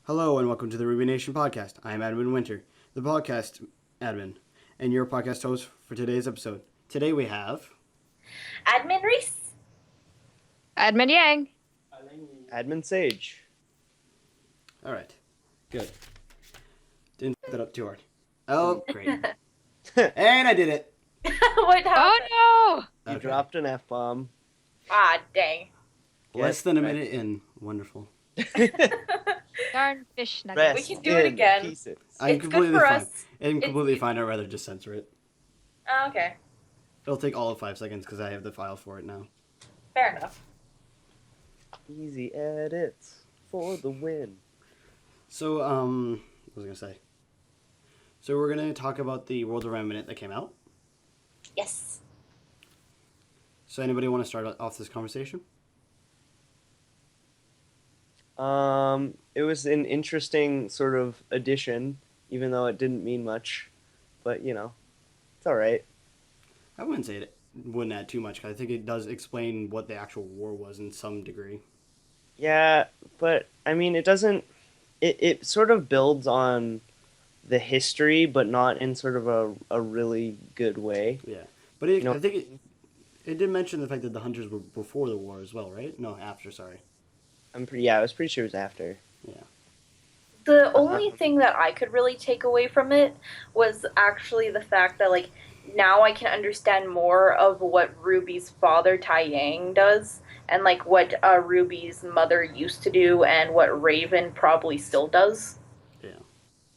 Hello and welcome to the RWBY Nation podcast. I am Admin Winter, the podcast admin, and your podcast host for today's episode. Today we have... Admin Reese. Admin Yang. Admin Sage. Alright, good. Didn't f that up too hard. Oh, great. And I did it! What happened? Oh You Okay. dropped an F-bomb. Ah, dang. Less than a minute in. Wonderful. no! Darn fish nuggets. Rest We can do it in again. pieces. I'm It's good completely for fine. us. I'm It's- completely fine. I'd rather just censor it. Oh, okay. It'll take all of 5 seconds because I have the file for it now. Fair enough. Easy edits for the win. So, what was I going to say? So we're going to talk about the World of Remnant that came out. Yes. So anybody want to start off this conversation? It was an interesting sort of addition, even though it didn't mean much. But, you know, it's alright. I wouldn't say it wouldn't add too much, 'cause I think it does explain what the actual war was in some degree. Yeah, but, I mean, it doesn't... It sort of builds on the history, but not in sort of a really good way. Yeah, but it, You know- I think it did mention the fact that the hunters were before the war as well, right? No, after. Sorry. I was pretty sure it was after. The only thing that I could really take away from it was actually the fact that, like, now I can understand more of what Ruby's father, Tai Yang, does, and, like, what Ruby's mother used to do, and what Raven probably still does. Yeah.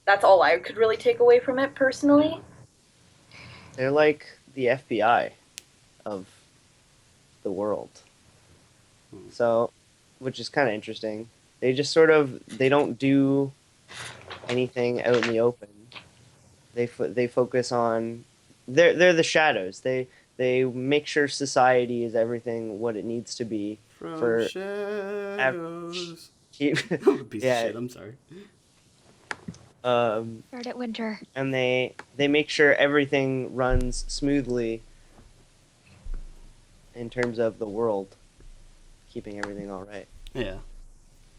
That's all I could really take away from it, personally. They're like the FBI of the world. So, which is kind of interesting. They just they don't do anything out in the open. They focus on they're the shadows. They make sure society is everything what it needs to be. From For shadows. Keep, Piece Yeah. of shit. I'm sorry. Start at winter. and they make sure everything runs smoothly in terms of the world, keeping everything all right. Yeah.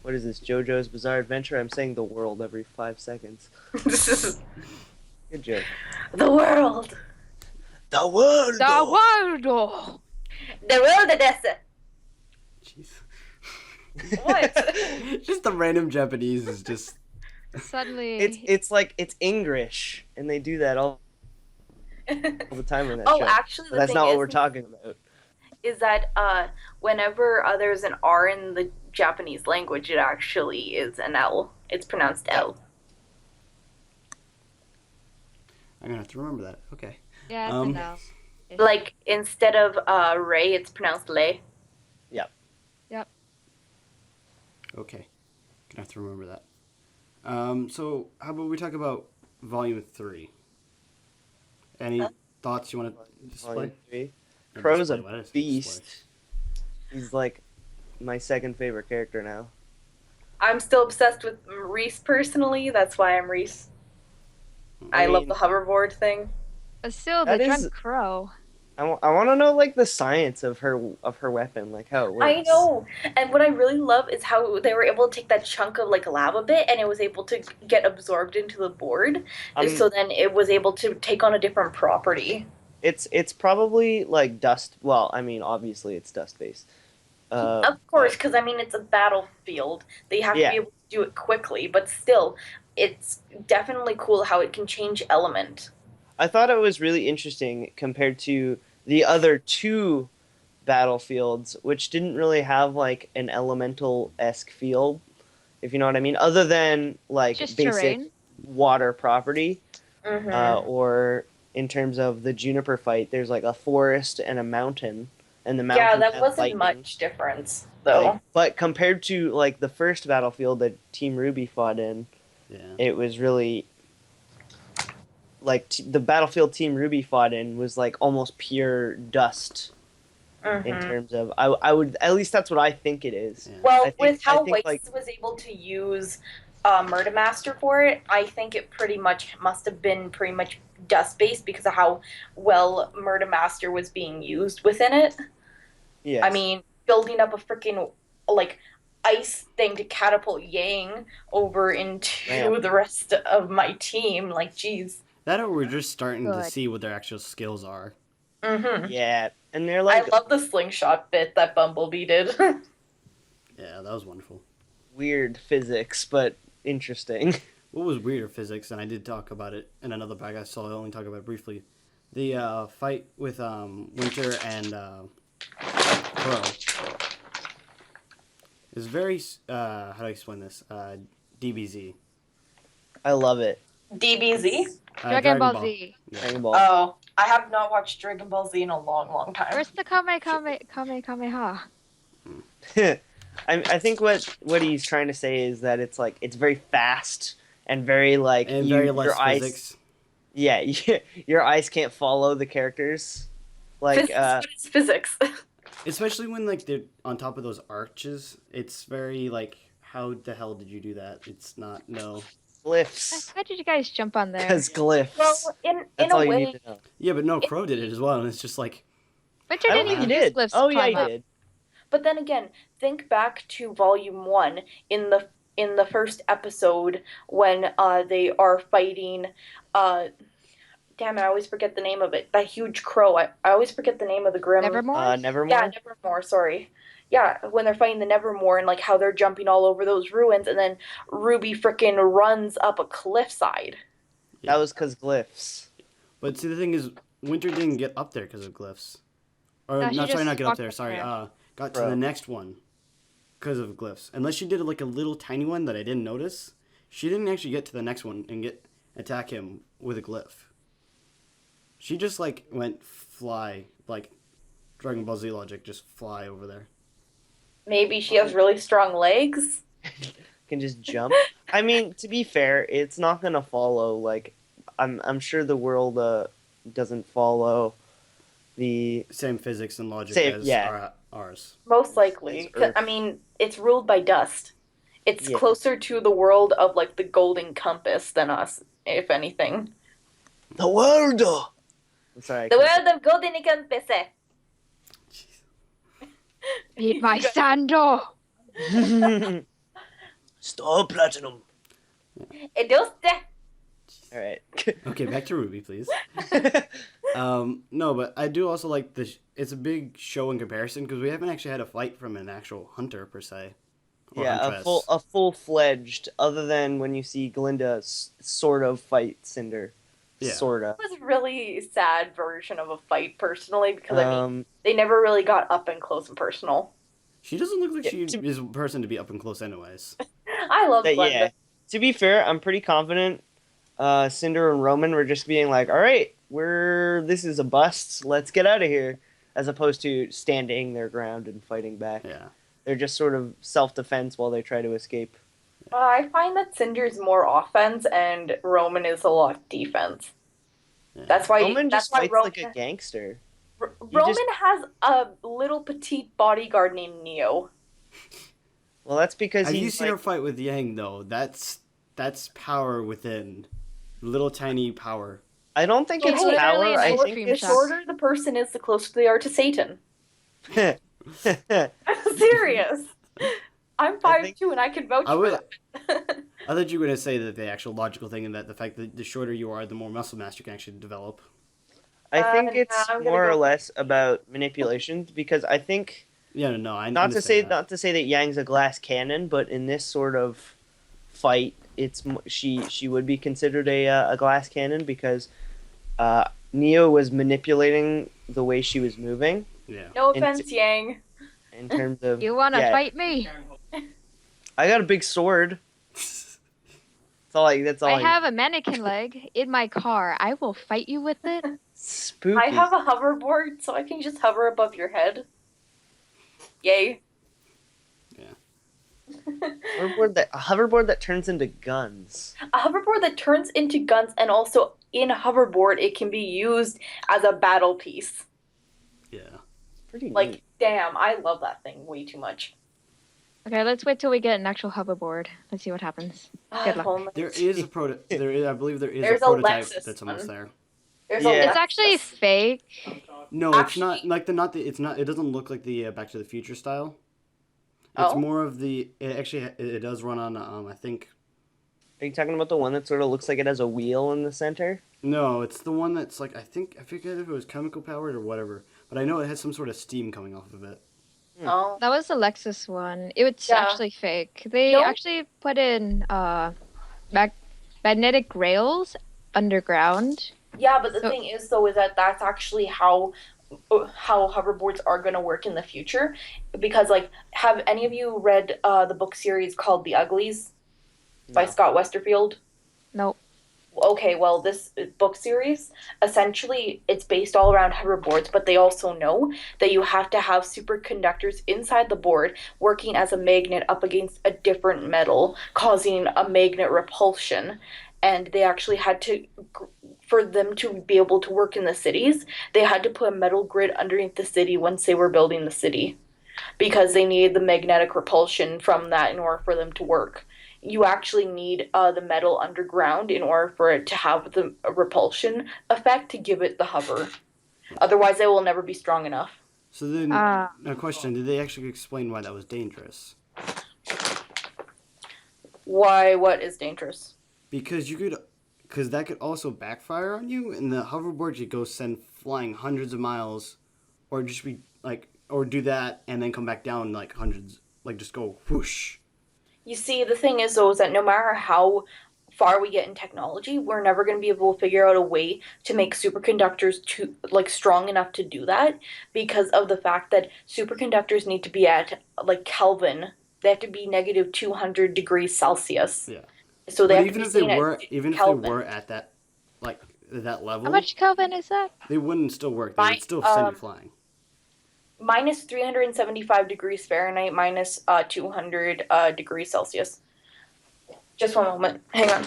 What is this, JoJo's Bizarre Adventure? I'm saying the world every 5 seconds. Good joke. The world. The world! The world! The world, Odessa. Jeez. What? Just the random Japanese is just. Suddenly. It's like, it's English, and they do that all the time on that Oh, show. actually, the But that's thing not what is, we're talking about. is that whenever there's an R in the Japanese language, it actually is an L. It's pronounced L. I'm gonna have to remember that. Okay. Yeah, it's Um, a no. Like, instead of Ray, it's pronounced Lei. Okay. Gonna have to remember that. So how about we talk about Volume 3? Any thoughts you want to display? Volume 3. Or Crow's display, a what is beast. display? He's like my second favorite character now. I'm still obsessed with Reese personally. That's why I'm Reese. I love the hoverboard thing. But still, the That is- drunk crow. I want to know like the science of her weapon, like how it works. I know. And what I really love is how they were able to take that chunk of, like, lava bit and it was able to get absorbed into the board. So then it was able to take on a different property. It's probably like dust. Well, I mean, obviously it's dust based. Of course, because, I mean, it's a battlefield. They have to Yeah. be able to do it quickly, but still, it's definitely cool how it can change element. I thought it was really interesting compared to the other two battlefields, which didn't really have like an elemental-esque feel, if you know what I mean, other than like Just basic terrain. water property, Mm-hmm. or in terms of the Juniper fight, there's like a forest and a mountain, and the mountain Yeah, that has wasn't lightning. much difference, though. Like, but compared to like the first battlefield that Team RWBY fought in, Yeah. it was really like the battlefield Team RWBY fought in was like almost pure dust in Mhm. terms of I would, at least that's what I think it is. Yeah. Well, I think- with how I think, Weiss like- was able to use Murder Master for it, I think it pretty much must have been pretty much dust-based because of how well Murder Master was being used within it. Yes. I mean, building up a freaking, like, ice thing to catapult Yang over into Damn. the rest of my team. Like, geez. That or we're just starting to Good. see what their actual skills are. Mm-hmm. Yeah, and they're I like love the slingshot bit that Bumblebee did. Yeah, that was wonderful. weird physics, but interesting. What was weirder physics, and I did talk about it in another podcast, so I'll only talk about it briefly. The fight with Winter and Crow is very, how do I explain this? DBZ. I love it. DBZ? Dragon Ball Z. Yeah. Dragon Ball. Oh, I have not watched Dragon Ball Z in a long, long time. Where's the Kamehameha? I think what he's trying to say is that it's like it's very fast and very like And very less your eyes. physics. Yeah, your eyes can't follow the characters. Like Physics, what is physics? Especially when like they're on top of those arches. It's very like, how the hell did you do that? It's not, no. glyphs, How did you guys jump on there? because glyphs. Well, in That's a all you way, need to know. Yeah, but no, Crow did it as well, and it's just like, Winter I don't didn't think even he use did. glyphs to Oh yeah, he climb up. did. but then again, think back to Volume 1 in the first episode when they are fighting damn it, I always forget the name of it. That huge crow. I always forget the name of the grim. Nevermore? Nevermore. Yeah, Nevermore, sorry. Yeah, when they're fighting the Nevermore and like how they're jumping all over those ruins and then Ruby frickin' runs up a cliffside. That was because glyphs. but see, the thing is, Winter didn't get up there because of glyphs. Or, No, she not, sorry, just not get up walked there, up sorry, there. got to Bro. the next one because of glyphs. Unless she did like a little tiny one that I didn't notice, she didn't actually get to the next one and attack him with a glyph. She just like went fly, like Dragon Ball Z logic, just fly over there. Maybe she has really strong legs. Can just jump. I mean, to be fair, it's not gonna follow. Like, I'm sure the world doesn't follow the Same physics and logic Same, as yeah. ours. Most likely. It's Earth. I mean, it's ruled by dust. It's Yeah. closer to the world of like the Golden Compass than us, if anything. the world. I'm sorry. I The can't- world of Golden Compass. Eat my sandal! Stop platinum. Edoste. All right. Okay, back to Ruby, please. No, but I do also like the. It's a big show in comparison because we haven't actually had a fight from an actual hunter per se. Or Yeah, huntress. a full-fledged, other than when you see Glynda sort of fight Cinder. Yeah. Sorta. It was a really sad version of a fight, personally, because I mean, Um, they never really got up and close and personal. She doesn't look like Yeah, she to- is a person to be up and close, anyways. I love Glenda. yeah. To be fair, I'm pretty confident Cinder and Roman were just being like, all right, this is a bust, let's get out of here, as opposed to standing their ground and fighting back. Yeah. They're just sort of self-defense while they try to escape. I find that Cinder's more offense and Roman is a lot defense. Yeah. That's why. Roman that's just why fights Roman. like a gangster. Roman has a little petite bodyguard named Neo. Well, that's because Have you he's seen like, her fight with Yang though? That's power within. Little tiny power. I don't think Yeah, it's literally power. an I ice think cream The shop. shorter the person is, the closer they are to Satan. I'm serious. I'm I think- 5'2" and I can vouch I for would. that. I thought you were gonna say that the actual logical thing, and that the fact that the shorter you are, the more muscle mass you can actually develop. I think nah, it's I'm gonna more or go- less about manipulation because I think Yeah, no, I not to say understand that. that Yang's a glass cannon, but in this sort of fight, she would be considered a glass cannon because Neo was manipulating the way she was moving Yeah. No And- offense, Yang. in terms of. You wanna yeah, fight me? I got a big sword. That's all. I have a mannequin leg in my car. I will fight you with it. Spooky. I have a hoverboard, so I can just hover above your head. Yay. a hoverboard that turns into guns. A hoverboard that turns into guns, and also in a hoverboard, it can be used as a battle piece. Yeah. Pretty Like, neat. damn, I love that thing way too much. Okay, let's wait till we get an actual hoverboard. Let's see what happens. Good luck. Only- There is a There is, I believe, there is There's a a prototype Lexus that's almost one. there. There's Yeah. a It's actually Lexus. fake. No, it's Actually- not like the not the. It's not. It doesn't look like the Back to the Future style. It's Oh. more of the. It does run on. I think. Are you talking about the one that sort of looks like it has a wheel in the center? No, it's the one that's like I forget if it was chemical powered or whatever, but I know it has some sort of steam coming off of it. Oh. That was the Lexus one. It was Yeah. actually fake. They No. actually put in magnetic rails underground. Yeah, but the So- thing is, though, is that that's actually how hoverboards are going to work in the future. Because, like, have any of you read the book series called The Uglies by No. Scott Westerfield? Nope. Okay, well, this book series, essentially, it's based all around hoverboards, but they also know that you have to have superconductors inside the board working as a magnet up against a different metal, causing a magnet repulsion. And they actually had to, for them to be able to work in the cities, they had to put a metal grid underneath the city once they were building the city, because they needed the magnetic repulsion from that in order for them to work. You actually need the metal underground in order for it to have the repulsion effect to give it the hover. Otherwise, it will never be strong enough. So then, Ah. a question: did they actually explain why that was dangerous? Why? What is dangerous? Because that could also backfire on you, and the hoverboard could go send flying hundreds of miles, or just be like, or do that and then come back down like hundreds, like just go whoosh. You see, the thing is, though, is that no matter how far we get in technology, we're never going to be able to figure out a way to make superconductors too, like, strong enough to do that, because of the fact that superconductors need to be at, like, Kelvin. They have to be negative 200 degrees Celsius. Yeah. So they But have even to be if they seen were, at even if Kelvin. they were at that, like that level, How much Kelvin is that? they wouldn't still work. They Fine, would still send you flying. Minus 375 degrees Fahrenheit, minus 200 degrees Celsius. Just one moment. Hang on.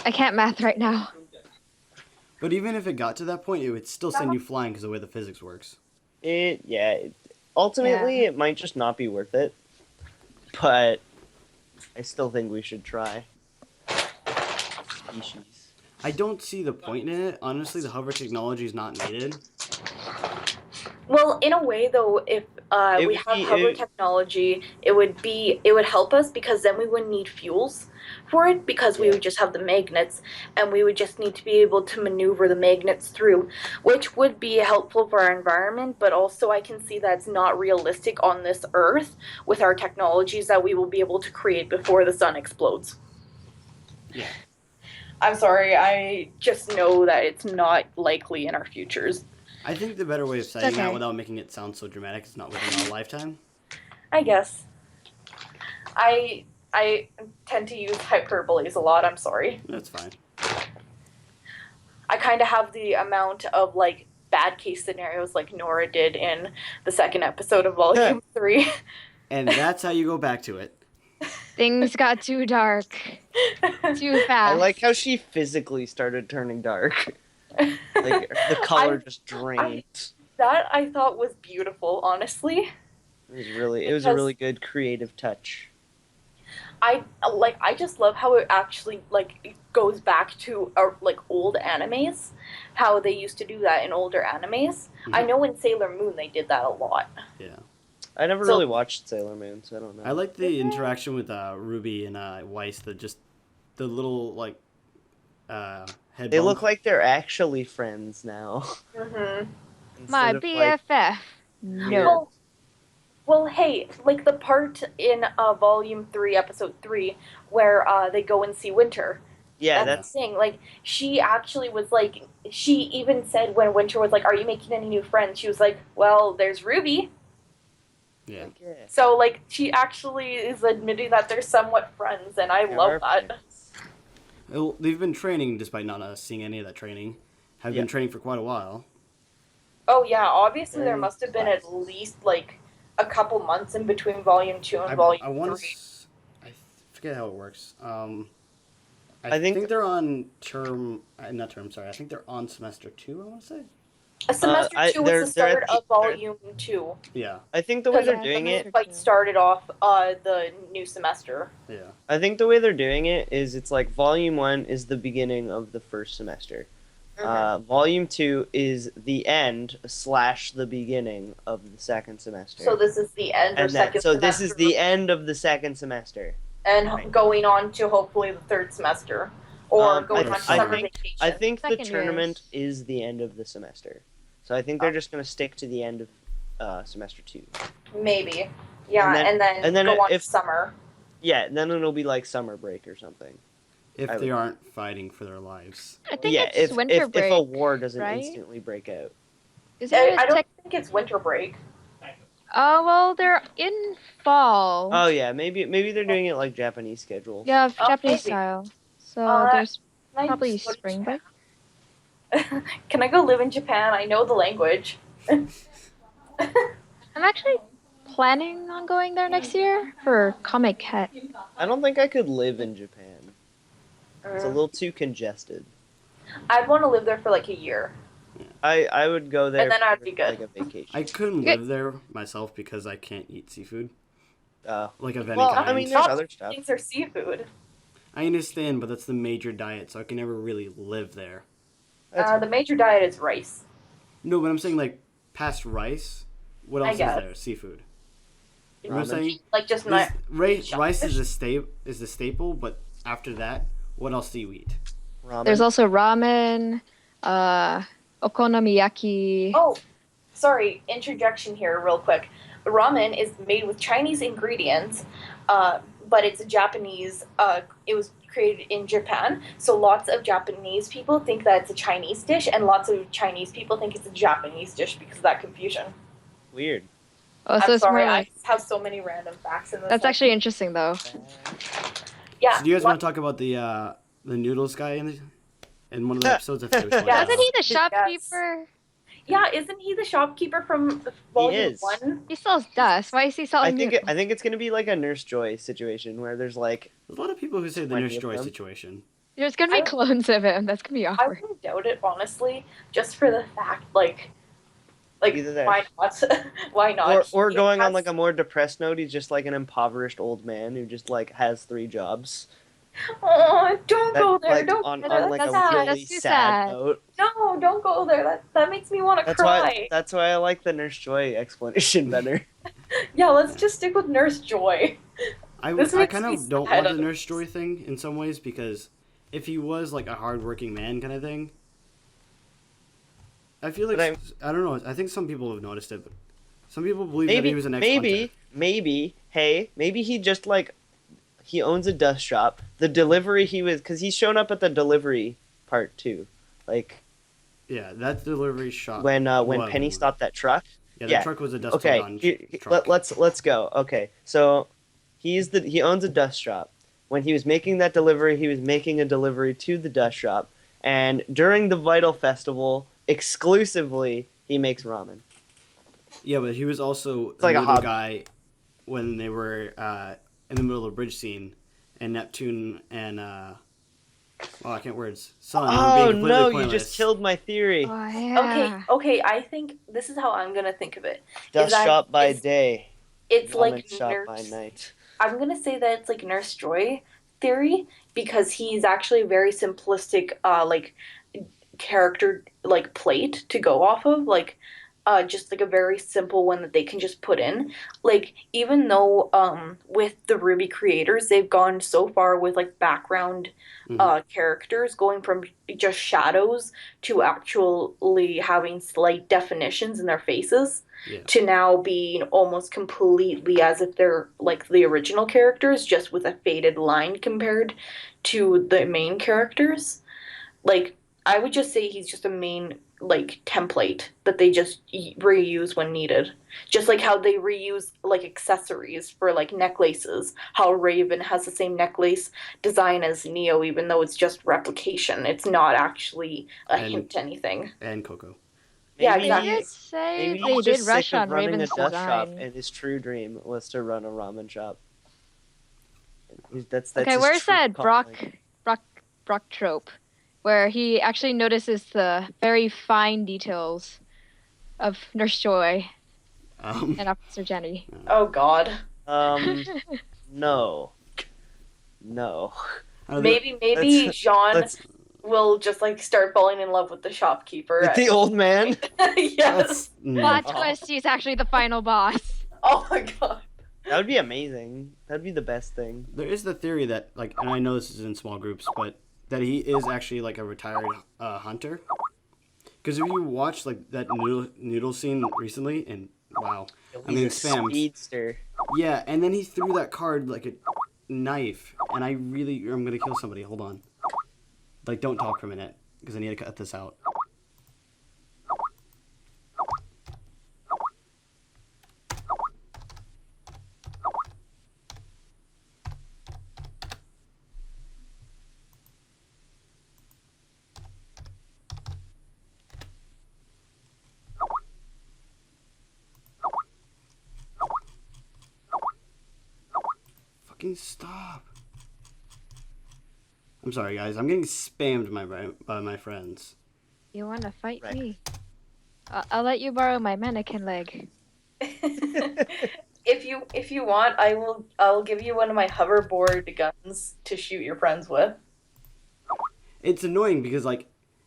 I can't math right now. But even if it got to that point, it would still send you flying because of the way the physics works. Ultimately, it might just not be worth it. But I still think we should try. Species. I don't see the point in it. Honestly, the hover technology is not needed. Well, in a way, though, if It we would have be- hover it- technology, it would help us, because then we wouldn't need fuels for it, because we Yeah. would just have the magnets, and we would just need to be able to maneuver the magnets through, which would be helpful for our environment. But also, I can see that's not realistic on this Earth with our technologies that we will be able to create before the sun explodes. Yeah. I'm sorry, I just know that it's not likely in our futures. I think the better way of saying that okay. without making it sound so dramatic is not within our lifetime. I guess. I tend to use hyperboles a lot, I'm sorry. That's fine. I kind of have the amount of, like, bad case scenarios like Nora did in the second episode of Volume 3. And that's how you go back to it. Things got too dark. Too fast. I like how she physically started turning dark. Like, the color just drained. That I thought was beautiful, honestly. It was a really good creative touch. I just love how it actually, like, it goes back to like old animes, how they used to do that in older animes. I know in Sailor Moon they did that a lot. Yeah. I never So- really watched Sailor Moon, so I don't know. I like the interaction with RWBY and Weiss. The little like head. They bump. look like they're actually friends now. Mm-hmm. My Instead of, like, BFF. No. Well, hey, like the part in Volume 3, Episode 3, where they go and see Winter. yeah, That's the thing. Like, she actually was like, she even said when Winter was like, "Are you making any new friends?" She was like, "Well, there's Ruby." Yeah. yeah. So, like, she actually is admitting that they're somewhat friends, and I love that. Well, they've been training despite not seeing any of that training. Have been Yeah. training for quite a while. Oh, yeah, obviously there Very must have been nice. at least, like, a couple months in between Volume 2 and Volume 3. I forget how it works. I I think- think they're on term. Not term. Sorry. I think they're on semester 2. I want to say. Semester 2 they're- was the they're start at the- of Volume 2. Yeah. I think the way Because they're doing it, Fight started off the new semester. Yeah. I think the way they're doing it is it's like Volume 1 is the beginning of the first semester. Volume 2 is the end / the beginning of the second semester. So this is the end or and second so semester. this is the end of the second semester. And Right. going on to hopefully the third semester. Or going on to summer vacation. I think the Second tournament years. is the end of the semester. So I think they're just going to stick to the end of semester 2. Maybe. Yeah, And and then go on if- to summer. Yeah, then it'll be like summer break or something. If I they would- aren't fighting for their lives. I think Yeah, it's winter if break. a war doesn't right? instantly break out. Is it I a don't think it's winter break. Oh well, they're in fall. Oh yeah, maybe they're doing it like Japanese schedule. Yeah, Oh, Japanese maybe. style. So there's Can I probably just go to spring break. Japan? Can I go live in Japan? I know the language. I'm actually planning on going there next year for Comic Cat. I don't think I could live in Japan. It's a little too congested. I'd want to live there for like a year. I would go there And then I'd for, be good. like a vacation. I couldn't Good. live there myself because I can't eat seafood. Like of any well, kind. I mean, there's Not other stuff. things are seafood. I understand, but that's the major diet, so I can never really live there. That's The major diet is rice. No, but I'm saying like past rice. What I else is guess. there? Seafood. You know what I'm Ramen. saying? Like just not. Rice is the staple, but after that, what else do you eat? ramen. There's also ramen, okonomiyaki. Oh, sorry. Interjection here, real quick. Ramen is made with Chinese ingredients, but it's a Japanese. It was created in Japan, so lots of Japanese people think that it's a Chinese dish, and lots of Chinese people think it's a Japanese dish because of that confusion. Weird. Oh, so I'm it's sorry, more like, I have so many random facts in this. that's actually interesting though. Yeah. So do you guys want to talk about the noodles guy in one of the episodes? I forget which one. Yeah. Wasn't he the Yes. shopkeeper? Yeah, isn't he the shopkeeper from Volume is. 1? He sells dust. Why is he I selling think noodles? I think it's gonna be like a Nurse Joy situation where there's like There's a lot of people who say the 20 Nurse of Joy them. situation. There's gonna be I- clones of him. That's gonna be I awkward. wouldn't doubt it, honestly, just for the fact, like Either that. why not? Why not? or He going on has- like a more depressed note, he's just like an impoverished old man who just like has 3 jobs. Oh, don't That, go there! like, Don't on go there! like That's a sad. really That's too sad sad. note. No, don't go there. That makes me want to That's cry. why I like the Nurse Joy explanation better. Yeah, let's just stick with Nurse Joy. This I makes kind me of don't sad. want the Nurse Joy thing in some ways because if he was like a hardworking man kind of thing, I feel like But I don't know. I think some people have noticed it, but some people believe that he was an ex-hunter. Maybe he just like he owns a dust shop. The delivery because he's shown up at the delivery part too, like Yeah, that delivery shop. when was- Penny stopped that truck. Yeah, the yeah. truck was a dust Okay, gun truck. let's go. Okay, so he owns a dust shop. When he was making that delivery, he was making a delivery to the dust shop, and during the Vital Festival, exclusively he makes ramen. Yeah, but he was also It's like a the noodle hobby. guy when they were in the middle of the bridge scene, and Neptune and I can't words. Sun were Oh being completely no! You pointless. just killed my theory. Oh, yeah. Okay. I think this is how I'm gonna think of it. Dust that- shop by it's- day, It's ramen like shop Nurse. by night. I'm gonna say that it's like Nurse Joy theory because he's actually a very simplistic, like character like plate to go off of, like just like a very simple one that they can just put in. Like even though with the RWBY creators, they've gone so far with like background characters going from just shadows to actually having slight definitions in their faces Yeah. to now being almost completely as if they're like the original characters, just with a faded line compared to the main characters. Like, I would just say he's just a main, like, template that they just reuse when needed. Just like how they reuse, like, accessories for, like, necklaces. How Raven has the same necklace design as Neo, even though it's just replication. It's not actually a hint to anything. And Coco. Yeah, Maybe exactly. They did say Maybe they he's did just rush sick of on running Raven's a dust shop, design. and his true dream was to run a ramen shop. That's Okay, his where's true that calling. Brock trope, where he actually notices the very fine details of Nurse Joy and Officer Jenny? Oh, God. No. I don't know, Maybe Let's- Jaune let's- will just like start falling in love with the shopkeeper. With the old man? Yes. Plot twist, he's actually the final boss. Oh my god. That would be amazing. That'd be the best thing. There is the theory that, like, and I know this is in small groups, but that he is actually like a retired hunter. Because if you watch like that noodle scene recently, and wow, I mean, He's a spam. speedster. Yeah, and then he threw that card like a knife, and I'm gonna kill somebody. Hold on. Like, don't talk for a minute, because I need to cut this out. Fucking stop. I'm sorry, guys. I'm getting spammed by my friends. You want to fight Right. me? I'll let you borrow my mannequin leg. If you want, I'll give you one of my hoverboard guns to shoot your friends with. It's annoying because, like,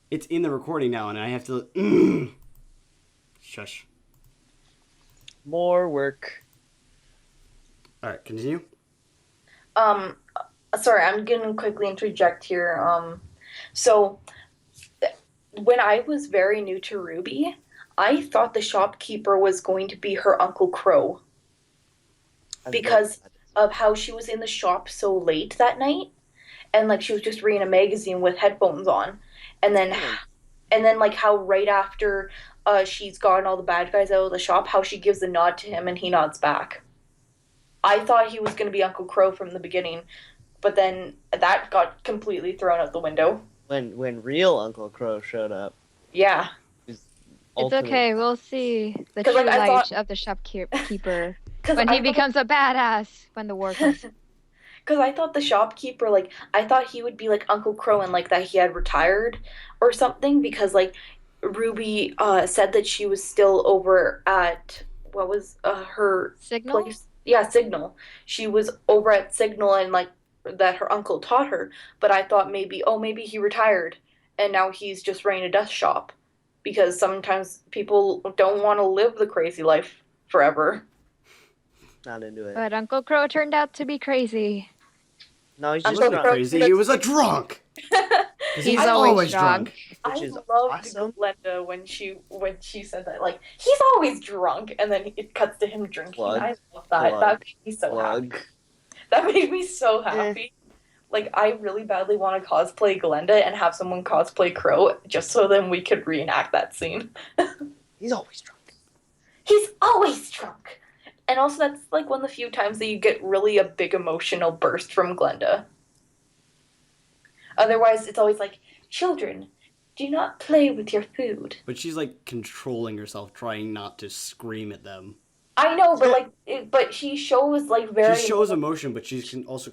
it's in the recording now, and I have to... Shush. More work. Alright, continue. Sorry, I'm gonna quickly interject here. So when I was very new to RWBY, I thought the shopkeeper was going to be her Uncle Crow because of how she was in the shop so late that night, and like she was just reading a magazine with headphones on, and then like how right after she's gotten all the bad guys out of the shop, how she gives a nod to him and he nods back. I thought he was going to be Uncle Crow from the beginning, but then that got completely thrown out the window. When real Uncle Crow showed up. Yeah. It's okay, we'll see the 'Cause, true like, I light thought- of the shopkeeper Cause when I he thought- becomes a badass when the war comes. Because I thought the shopkeeper, like, I thought he would be like Uncle Crow and like that he had retired or something, because like RWBY said that she was still over at, what was her Signal? place? Yeah, Signal. She was over at Signal and like that her uncle taught her, but I thought maybe he retired and now he's just running a dust shop, because sometimes people don't want to live the crazy life forever. Not into it. But Uncle Crow turned out to be crazy. No, he's He just Uncle wasn't drunk. crazy, he was a drunk! 'Cause He's I'm always drunk. I Which is loved awesome. Glenda when she said that, like, he's always drunk, and then it cuts to him drinking. Plug. I love that. Plug. That made me so Plug. happy. That made me so happy. Like, I really badly want to cosplay Glenda and have someone cosplay Crow just so then we could reenact that scene. He's always drunk. He's always drunk. And also, that's like one of the few times that you get really a big emotional burst from Glenda. Otherwise, it's always like, children, do not play with your food. But she's, like, controlling herself, trying not to scream at them. I know, but like, but she shows like very. She shows emotion, but she's also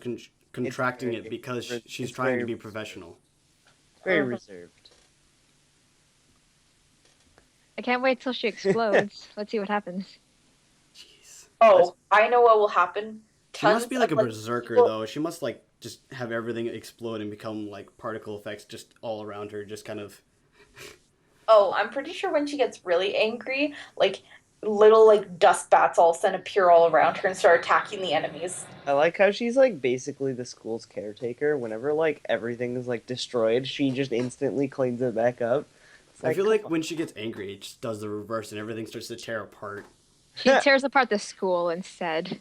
contracting very- it because it's she's trying to very be professional. Very Mhm. reserved. I can't wait till she explodes. Let's see what happens. Jeez. Oh, I know what will happen. She must be like a of, berserker, people- though. She must, like, just have everything explode and become, like, particle effects just all around her, just kind of... Oh, I'm pretty sure when she gets really angry, like little like dust bats all sudden appear all around her and start attacking the enemies. I like how she's like basically the school's caretaker. Whenever like everything is like destroyed, she just instantly cleans it back up. It's I feel come like on. when she gets angry, it just does the reverse and everything starts to tear apart. She tears apart the school instead.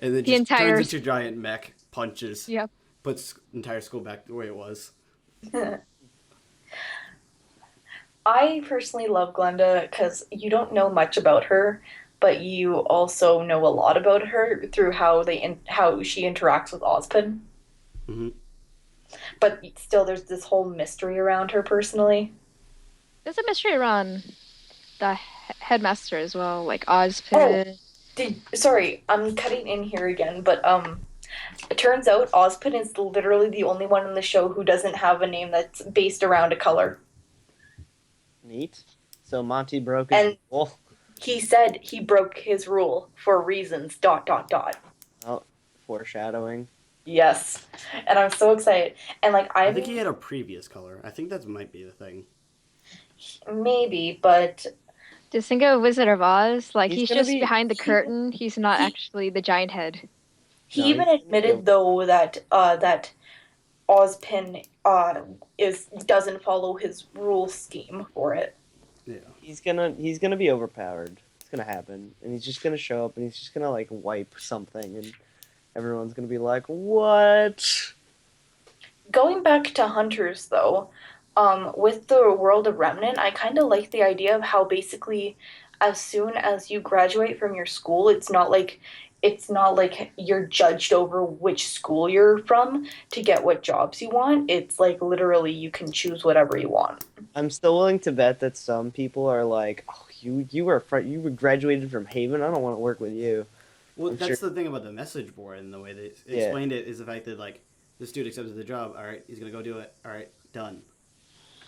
And then The just entire- turns into giant mech, punches, Yep. puts entire school back the way it was. I personally love Glenda because you don't know much about her, but you also know a lot about her through how she interacts with Ozpin. Mhm. But still, there's this whole mystery around her personally. There's a mystery around the headmaster as well, like Ozpin. Sorry, I'm cutting in here again, but it turns out Ozpin is literally the only one in the show who doesn't have a name that's based around a color. Neat. So Monty broke his And- rule. He said he broke his rule for reasons. ... Oh, foreshadowing. Yes, and I'm so excited. And like I I'm think he had a previous color. I think that might be the thing. maybe, but Just think of Wizard of Oz. Like He's he's gonna just be behind the he curtain. He's not he actually the giant head. he no, even he's gonna be admitted though that Ozpin is doesn't follow his rule scheme for it. Yeah. he's gonna be overpowered. It's gonna happen, and he's just gonna show up, and he's just gonna like wipe something, and everyone's gonna be like, "What?" Going back to hunters though, with the world of Remnant, I kind of like the idea of how basically, as soon as you graduate from your school, it's not like you're judged over which school you're from to get what jobs you want. It's like literally you can choose whatever you want. I'm still willing to bet that some people are like, "Oh, you were graduated from Haven. I don't want to work with you." Well, I'm that's sure. the thing about the message board and the way they Yeah. explained it is the fact that like this dude accepted the job. All right, he's gonna go do it. All right, done.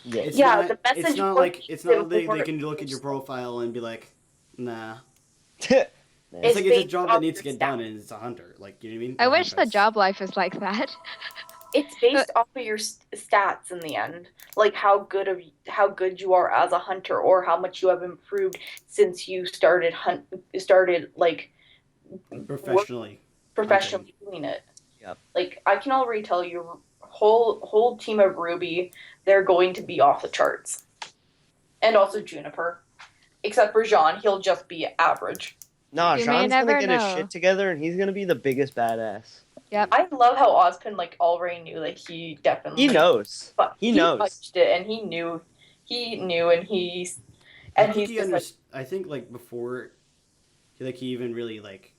Yeah. It's Yeah, not. the It's message not board like it's makes not it they more can look at your profile and be like, nah. It's It's like it's a based job off that needs to your get done, stats. and it's a hunter. Like you know what I mean? I A wish the huntress. job life was like that. It's But based off of your stats in the end, like how good you are as a hunter, or how much you have improved since you started like work Professionally hunting. professionally doing it. Yep. Like I can already tell you, whole team of RWBY, they're going to be off the charts, and also Juniper, except for Jaune, he'll just be average. Nah, you may Jean's gonna never get his know. shit together, and he's gonna be the biggest badass. Yep. I love how Ozpin like already knew that he definitely He knows. but He knows. touched it and he knew I and think he's he just like I think like before, he even really like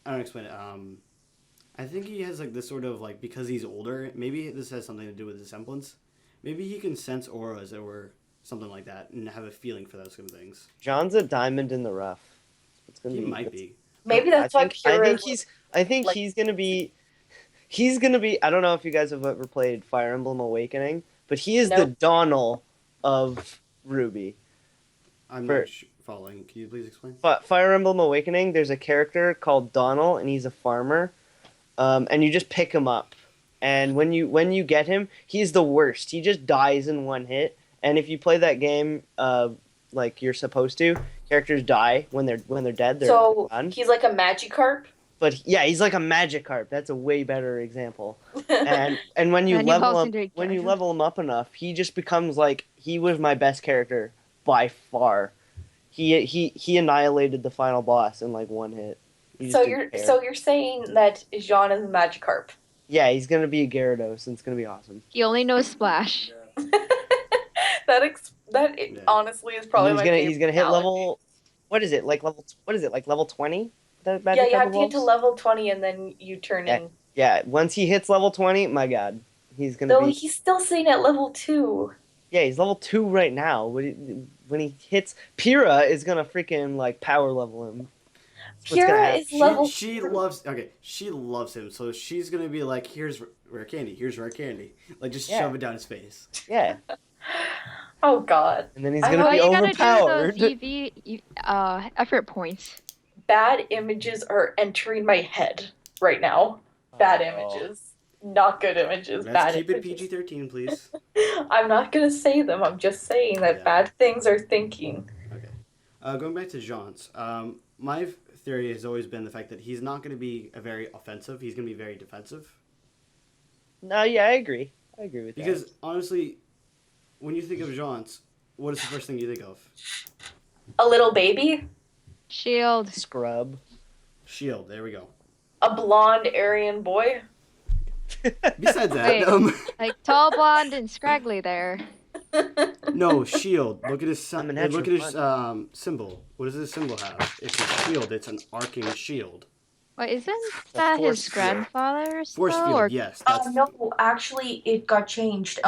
I don't explain it. I think he has like this sort of like because he's older. Maybe this has something to do with his semblance. Maybe he can sense auras or something like that and have a feeling for those kind of things. Jean's a diamond in the rough. It's gonna He be. might be. maybe I that's why think. I Pyrrha think is he's. I think like he's gonna be. He's gonna be. I don't know if you guys have ever played Fire Emblem Awakening, but he is the nope. Donald of RWBY. I'm For not following. Can you please explain? Fire Emblem Awakening, there's a character called Donald, and he's a farmer. And you just pick him up, and when you get him, he's the worst. He just dies in one hit. And if you play that game, like you're supposed to, characters die when they're dead. They're So done. he's like a Magikarp. But yeah, he's like a Magikarp. That's a way better example. And when you And he level evolves him, into a when you Gyarados. level him up enough, he just becomes like he was my best character by far. He annihilated the final boss in like one hit. He just so didn't care. you're saying that Jaune is a Magikarp. Yeah, he's gonna be a Gyarados, and it's gonna be awesome. He only knows Splash. Yeah. Honestly is And probably he's my gonna favorite he's gonna hit analogy. level. What is it like level 20? That Yeah, magic you have type to get to evolves? level 20 and then you turn Yeah. in. Yeah, once he hits level 20, my god, he's gonna Though be. he's still sitting at level 2. Yeah, he's level 2 right now. When he hits, Pyrrha is gonna freaking like power level him. That's what's gonna Pyrrha happen. is level She 3. loves she loves him, so she's gonna be like, here's rare candy, like just Yeah. shove it down his face. Yeah, Oh god. and then he's I gonna know be Well, you gotta overpowered. do those effort points. Bad images are entering my head right now. Bad Oh. images. Not good images. Let's bad keep it images. PG-13, please. I'm not gonna say them. I'm just saying that Yeah. bad things are thinking. Okay. Going back to Jaune's, my theory has always been the fact that he's not going to be a very offensive. He's going to be very defensive. No, yeah, I agree. I agree with Because honestly, when you think of Jaune's, what is the first thing you think of? A little baby, Shield. that. Scrub. Shield. There we go. a blonde Aryan boy. Besides that, Wait. Like tall, blonde, and scraggly there. no Shield. Look at his I'm a look at his natural symbol. What does his symbol have? It's a shield. It's an arcing shield. Wait, isn't that force his field. grandfather's? Force though, field. or- Yes. That's No, actually, it got changed.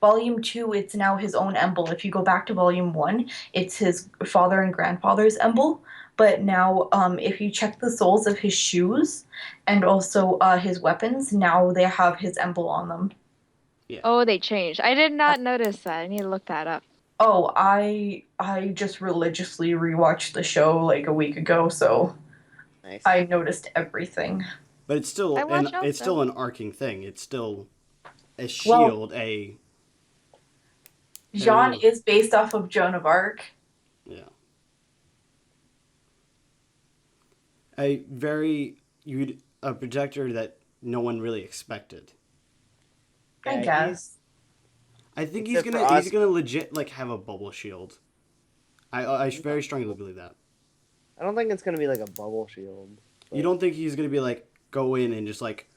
Volume 2, it's now his own emblem. If you go back to Volume 1, it's his father and grandfather's emblem. But now, if you check the soles of his shoes and also his weapons, now they have his emblem on them. Oh, they changed. I did not notice that. I need to look that up. Oh, I just religiously rewatched the show like a week ago, so Nice. I noticed everything. But it's still I watch it's also. still an arcing thing. It's still a shield. Jaune is based off of Joan of Arc. Yeah. A projector that no one really expected. I Yeah, guess. I think Except for he's gonna legit like have a bubble shield. I very strongly believe that. I don't think it's gonna be like a bubble shield. You don't think he's gonna be like go in and just like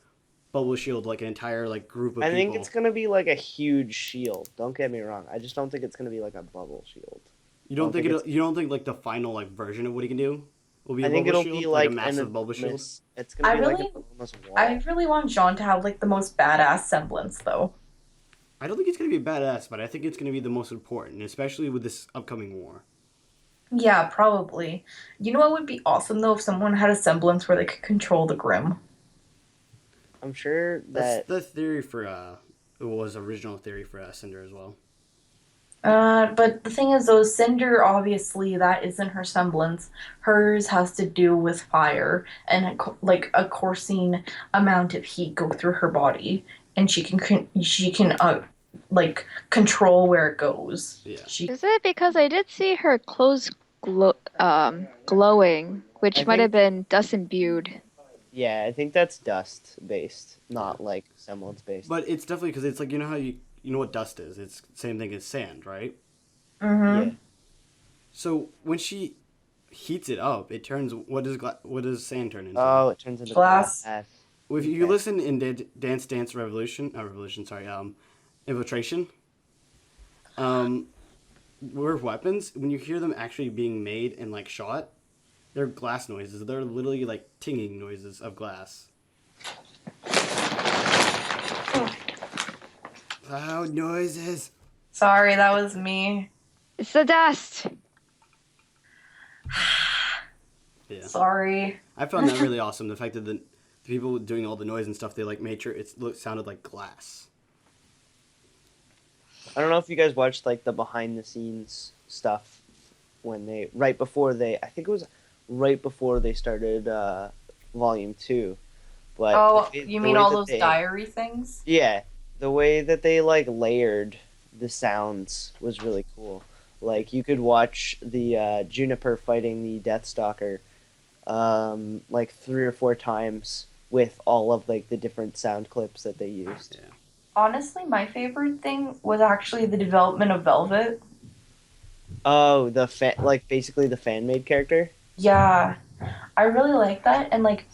bubble shield like an entire like group of I people? think it's gonna be like a huge shield. Don't get me wrong. I just don't think it's gonna be like a bubble shield. You don't think you don't think like the final like version of what he can do will be a I think bubble it'll shield? be like a massive bubble shield. It's gonna be like an enormous wall. I really want Jaune to have like the most badass semblance though. I don't think it's gonna be badass, but I think it's gonna be the most important, especially with this upcoming war. Yeah, probably. You know what would be awesome though if someone had a semblance where they could control the Grim. I'm sure That's that the theory for it was original theory for Cinder as well. But the thing is though, Cinder obviously that isn't her semblance. Hers has to do with fire and like a coursing amount of heat go through her body, and she can like control where it goes. Yeah. Is it because I did see her clothes glowing, which might have been dust imbued? yeah, I think that's dust based, not like semblance based. But it's definitely because it's like you know how you know what dust is. It's the same thing as sand, right? Mm-hmm. Yeah. So when she heats it up, it turns what does sand turn into? Oh, it turns into Glass. If you listen in Dance Dance Revolution, Infiltration, where weapons, when you hear them actually being made and like shot, they're glass noises. They're literally like tinging noises of glass. Loud noises. Sorry, that was me. It's the dust. Yeah. Sorry. I found that really awesome. The fact that the people doing all the noise and stuff, they like made sure it sounded like glass. I don't know if you guys watched like the behind the scenes stuff when I think it was right before they started volume 2. But you mean all those diary things? Yeah, the way that they like layered the sounds was really cool. Like you could watch the Juniper fighting the Deathstalker like 3 or 4 times with all of like the different sound clips that they used. Yeah. Honestly, my favorite thing was actually the development of Velvet. Oh, basically the fan-made character? Yeah, I really like that, and like,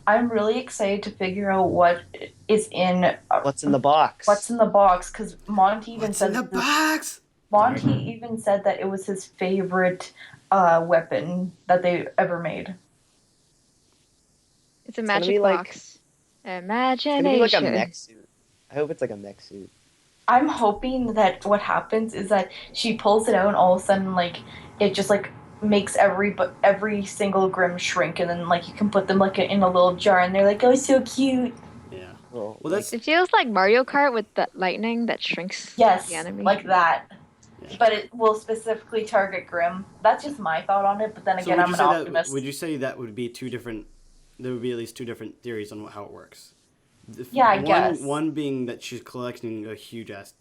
I'm really excited to figure out what is in. What's in the box? What's in the box? Because Monty even What's said in the box? Monty even said that it was his favorite weapon that they ever made. It's a magic box. Imagination. It's gonna be like a mech suit. I hope it's like a mech suit. I'm hoping that what happens is that she pulls it out and all of a sudden, like, it just, like, makes every single Grim shrink, and then, like, you can put them, like, in a little jar, and they're like, oh, so cute. Yeah. Well, It feels like Mario Kart with the lightning that shrinks Yes, the enemy. like that. Yeah. But it will specifically target Grim. That's just my thought on it, but then again, I'm an optimist. Would you say that would be two different... There would be at least 2 different theories on how it works? Yeah, I guess. One being that she's collecting a huge-ass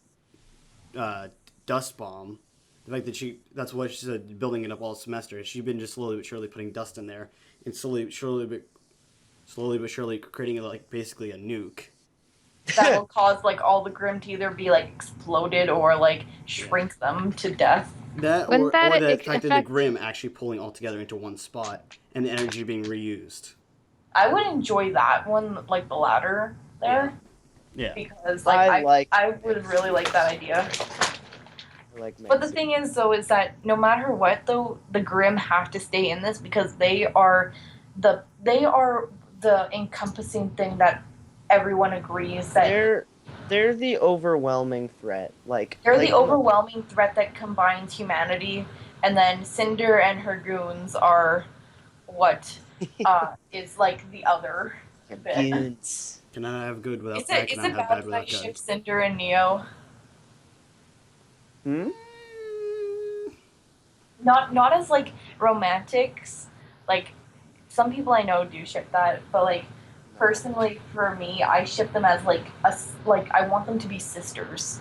dust bomb. The fact that that's what she said, building it up all semester. She's been just slowly but surely putting dust in there, and slowly but surely creating like basically a nuke. That will cause like all the Grim to either be like exploded or like shrink them to death. That or the fact that the Grim actually pulling all together into one spot and the energy being reused. I would enjoy that one, like the latter there. Yeah. Because I would really like that idea. But the thing is, though, is that no matter what, though, the Grim have to stay in this because they are the encompassing thing that everyone agrees that they're the overwhelming threat. They're the overwhelming threat that combines humanity, and then Cinder and her goons are what is like the other bit. Goons. Can I have good without Is bad? it Can I have bad bad that I without ship good? Cinder and Neo? Not as like romantics. Like some people I know do ship that, but like personally, for me, I ship them as like I want them to be sisters.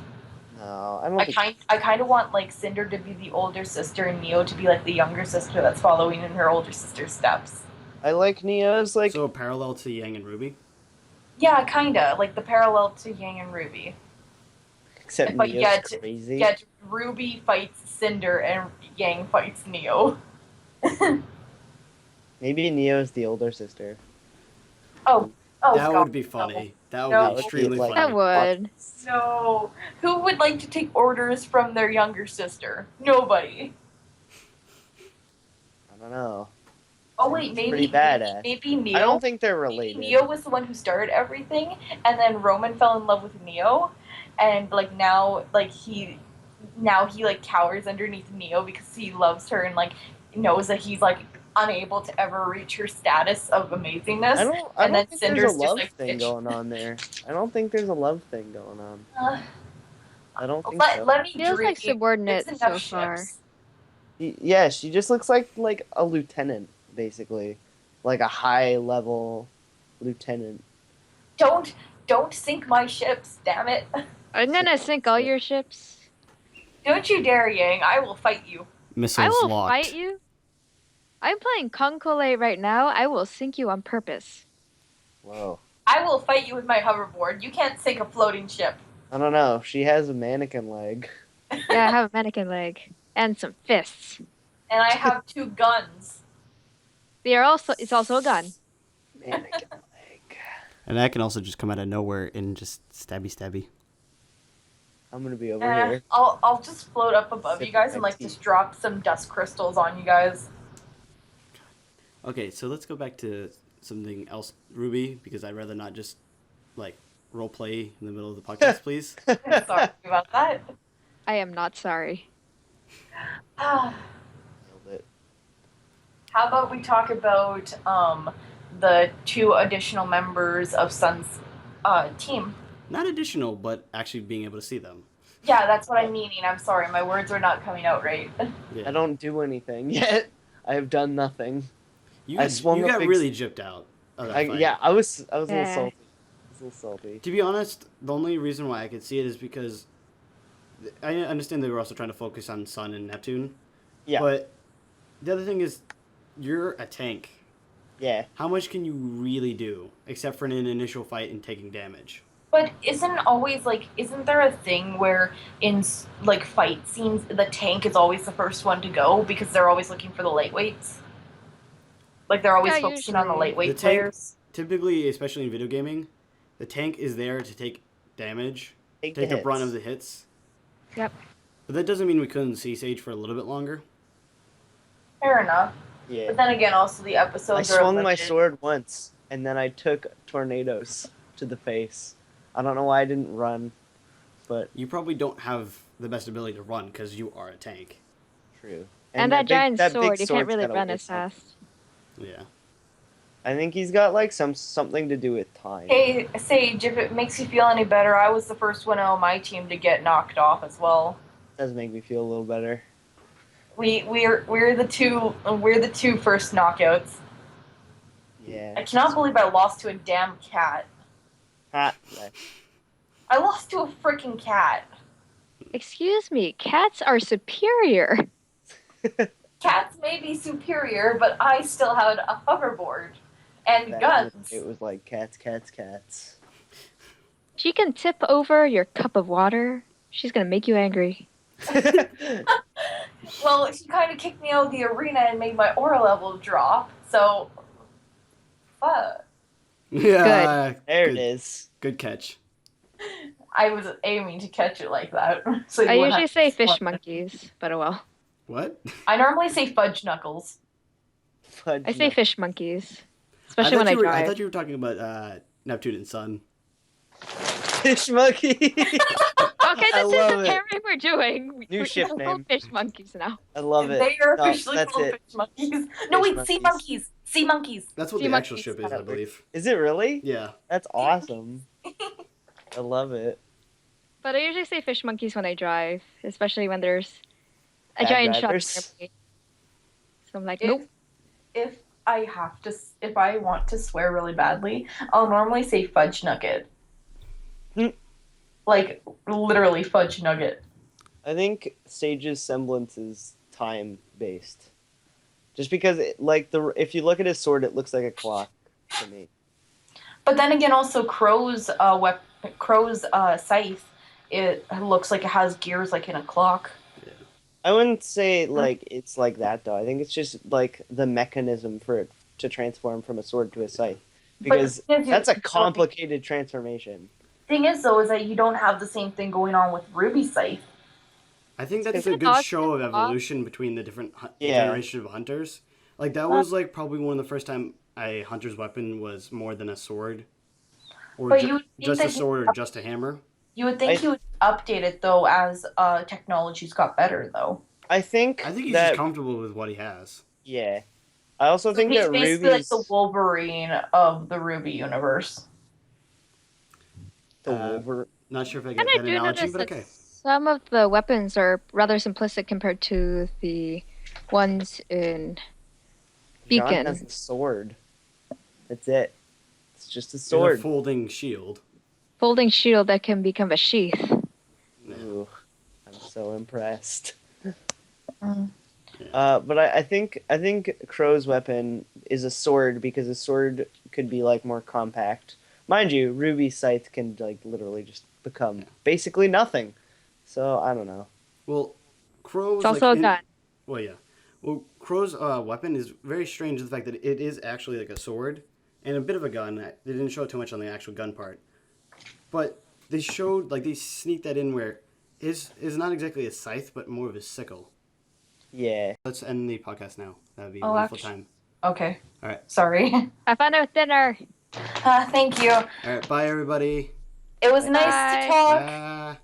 No, I don't think. I kind of want like Cinder to be the older sister and Neo to be like the younger sister that's following in her older sister's steps. I like Neo's like. So a parallel to Yang and Ruby. Yeah, kinda like the parallel to Yang and Ruby. Except But Neo's crazy. yet Ruby fights Cinder and Yang fights Neo. Maybe Neo's the older sister. Oh, That God, would be funny. That would No. be extremely Like- funny. That would. No. Who would like to take orders from their younger sister? Nobody. I don't know. Oh wait, It's maybe pretty badass. maybe Neo. I don't think they're maybe related. Neo was the one who started everything, and then Roman fell in love with Neo, and like now he like cowers underneath Neo because he loves her and like knows that he's like unable to ever reach her status of amazingness. I don't and then think Cinder's there's a just love like, thing bitch. going on there. I don't think there's a love thing going on. I don't think so. Let me Feels dream. like subordinate It's so enough far. ships. Yeah, she just looks like a lieutenant, basically, like a high level lieutenant. Don't sink my ships, damn it! I'm gonna sink all your ships. Don't you dare, Yang! I will fight you. Missiles I will locked. fight you. I'm playing Concole right now. I will sink you on purpose. Whoa. I will fight you with my hoverboard. You can't sink a floating ship. I don't know. She has a mannequin leg. Yeah, I have a mannequin leg and some fists. And I have 2 guns. It's also a gun. Mannequin leg. And that can also just come out of nowhere and just stabby. I'm gonna be over here. I'll just float up above you guys and my like teeth. just drop some dust crystals on you guys. Okay, so let's go back to something else, Ruby, because I'd rather not just like role play in the middle of the podcast, please. Sorry about that. I am not sorry. Ah, Nailed it. how about we talk about the 2 additional members of Sun's team? Not additional, but actually being able to see them. Yeah, that's what I'm meaning. I'm sorry, my words are not coming out right. Yeah. I don't do anything yet. I have done nothing. You, I swung you a got big- really gypped out. Of that fight. Yeah, I was a little Yeah. salty. I was a little salty. To be honest, the only reason why I could see it is because I understand they were also trying to focus on Sun and Neptune. Yeah. But the other thing is, you're a tank. Yeah. How much can you really do, except for in an initial fight and taking damage? But isn't there a thing where in like fight scenes the tank is always the first one to go because they're always looking for the lightweights? Like they're always Yeah, focusing on the usually. lightweight The tank- players. Typically, especially in video gaming, the tank is there to take damage, take the brunt of the hits. Yep. But that doesn't mean we couldn't see Sage for a little bit longer. Fair enough. Yeah. But then again, also the episodes I are swung my limited. sword once, and then I took tornadoes to the face. I don't know why I didn't run, but You probably don't have the best ability to run because you are a tank. true. And that giant big sword, you can't sword's really gotta run weigh as something. fast. Yeah. I think he's got like something to do with time. Hey, Sage, if it makes you feel any better, I was the first one on my team to get knocked off as well. Does make me feel a little better. We're the two first knockouts. Yeah. I cannot believe I lost to a damn cat. Ha, yeah. I lost to a freaking cat. Excuse me, cats are superior. Cats may be superior, but I still had a hoverboard and Back guns. when It was like cats. She can tip over your cup of water. She's gonna make you angry. Well, she kind of kicked me out of the arena and made my aura level drop. So, fuck. Yeah. There good, it is. Good catch. I was aiming to catch it like that. So I you wouldn't usually have say to fish swat it. monkeys, but oh well. What? I normally say fudge knuckles. Fudge I say nut. fish monkeys, especially when I I drive. thought you were talking about Neptune and Sun. Fish monkey. Okay, I this is love the it. pairing we're doing. New We're ship called name. Fish monkeys now. I love it. They are No, officially that's called it. fish monkeys. No, Fish wait, sea monkeys. monkeys. Sea monkeys. That's what See, the actual monkeys ship is, I gotta work. believe. Is it really? Yeah. That's awesome. I love it. But I usually say fish monkeys when I drive, especially when there's a Bad giant drivers? shark near me. So I'm like, If, nope. if I want to swear really badly, I'll normally say fudge nugget. Hmm. Like, literally fudge nugget. I think Sage's semblance is time based. Just because, if you look at his sword, it looks like a clock to me. But then again, also Crow's scythe, it looks like it has gears like in a clock. I wouldn't say it's like that though. I think it's just like the mechanism for it to transform from a sword to a scythe, because that's a complicated transformation. Thing is, though, is that you don't have the same thing going on with Ruby's scythe. I think that's a good show of evolution between the different generations of hunters. Like that was like probably one of the first time a hunter's weapon was more than a sword, or just a sword, or just a hammer. You would think he would update it though as technology's got better though. I think he's just comfortable with what he has. Yeah, I also think he's that basically like the Wolverine of the RWBY universe. The Wolverine. Not sure if I get that analogy, but okay. Some of the weapons are rather simplistic compared to the ones in Beacon. Jaune has a sword. That's it. It's just a sword. It's a folding shield. Folding shield that can become a sheath. Ooh, I'm so impressed. Mm. But I think Crow's weapon is a sword because a sword could be like more compact. Mind you, Ruby's scythe can like literally just become basically nothing. So I don't know. Well, Crow's it's also a gun. Well, yeah. Well, Crow's weapon is very strange in the fact that it is actually like a sword and a bit of a gun. They didn't show too much on the actual gun part, but they showed they sneaked that in where his is not exactly a scythe but more of a sickle. Yeah. Let's end the podcast now. That would be a wonderful time. Okay. All right. Sorry. Have fun with dinner. Thank you. All right. Bye, everybody. It was nice to talk. Bye.